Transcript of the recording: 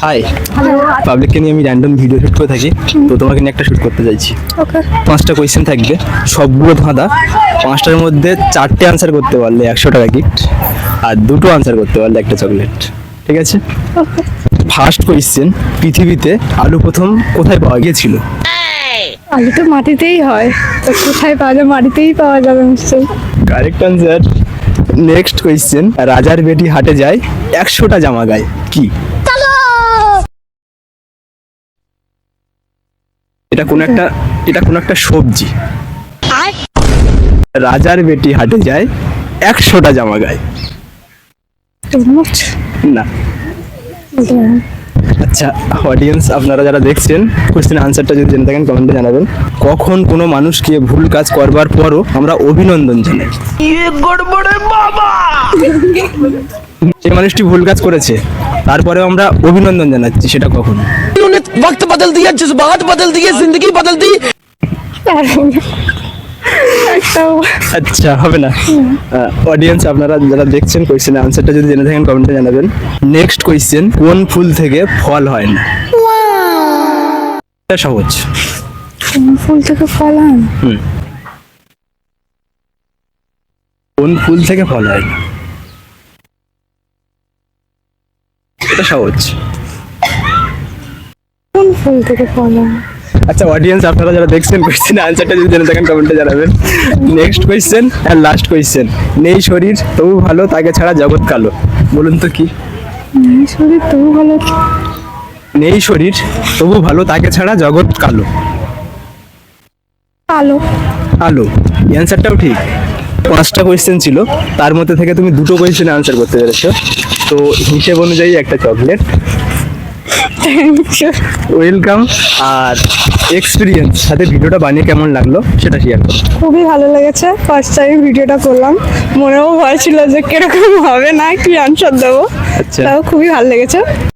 High, পাবলিককে নিয়ে আমি র্যান্ডম ভিডিও শুট করে থাকি, তো তোমাকে নিয়ে একটা শুট করতে চাইছি। ওকে, 5টা কোয়েশ্চেন থাকবে, সবগুলো ধাঁধা। 5টার মধ্যে 4টে আনসার করতে পারলে 100 টাকা গিফট, আর 2টো আনসার করতে পারলে একটা চকলেট। ঠিক আছে? ওকে। ফার্স্ট কোয়েশ্চেন, পৃথিবীতে আলু প্রথম কোথায় পাওয়া গিয়েছিল? আলু তো মাটিতেই হয়, তো কোথায় পাওয়া যায়? মাটিতেই পাওয়া যাবে নিশ্চয়ই। Correct answer. নেক্সট কোয়েশ্চেন, রাজার বেটি হাটে যায় 100টা জামা গায়, কি? এটা কোন একটা সবজি। রাজার বেটি হাটে যায় 100টা জামা গায়। তরমুজ? না। আচ্ছা অডিয়েন্স, আপনারা যারা দেখছেন, কোশ্চেন আনসারটা যদি জেনে থাকেন কমেন্টে জানাবেন। কখন কোনো মানুষকে ভুল কাজ করবার পরও আমরা অভিনন্দন জানাই? সেই মানুষটি ভুল কাজ করেছে, তারপরেও আমরা অভিনন্দন জানাচ্ছি, সেটা কখন? उन्होंने वक्त बदल दिया, जज्बात बदल दिए, जिंदगी बदल दी। আচ্ছা হবে না। অডিয়েন্স আপনারা যারা দেখছেন, কোয়েশ্চেনের আনসারটা যদি জেনে থাকেন কমেন্টে জানাবেন। নেক্সট কোয়েশ্চেন, কোন ফুল থেকে ফল হয় না? এটা সহজ। ফুল থেকে ফল হয় না? কোন ফুল থেকে ফল হয় না? এটা সহজ। কোন ফুল থেকে ফল হয় না? আচ্ছা অডিয়েন্স আপনারা যারা দেখছেন, কোয়েশ্চেনের আনসারটা যদি জেনে থাকেন কমেন্টে জানাবেন। নেক্সট কোয়েশ্চেন আর লাস্ট কোয়েশ্চেন, নেই শরীর তবু ভালো, তাকে ছাড়া জগৎ কালো। বলুন তো কি? শরীর তবু ভালো। নেই শরীর তবু ভালো, তাকে ছাড়া জগৎ কালো। আলো। আলো। অ্যান্সারটাও ঠিক। 5টা কোয়েশ্চেন ছিল, তার মধ্যে থেকে তুমি 2টো কোয়েশ্চেনে আনসার করতে পেরেছো, তো হিসেব অনুযায়ী একটা চকলেট। ওয়েলকাম। আর এক্সপিরিয়েন্স সাথে ভিডিওটা বানিয়ে কেমন লাগলো সেটা শেয়ার করো। খুবই ভালো লেগেছে, ফার্স্ট টাইম ভিডিওটা করলাম, মনেও ভয় ছিল যে কিরকম হবে, না কি আনসার দেবো। আচ্ছা। তাও খুবই ভালো লেগেছে।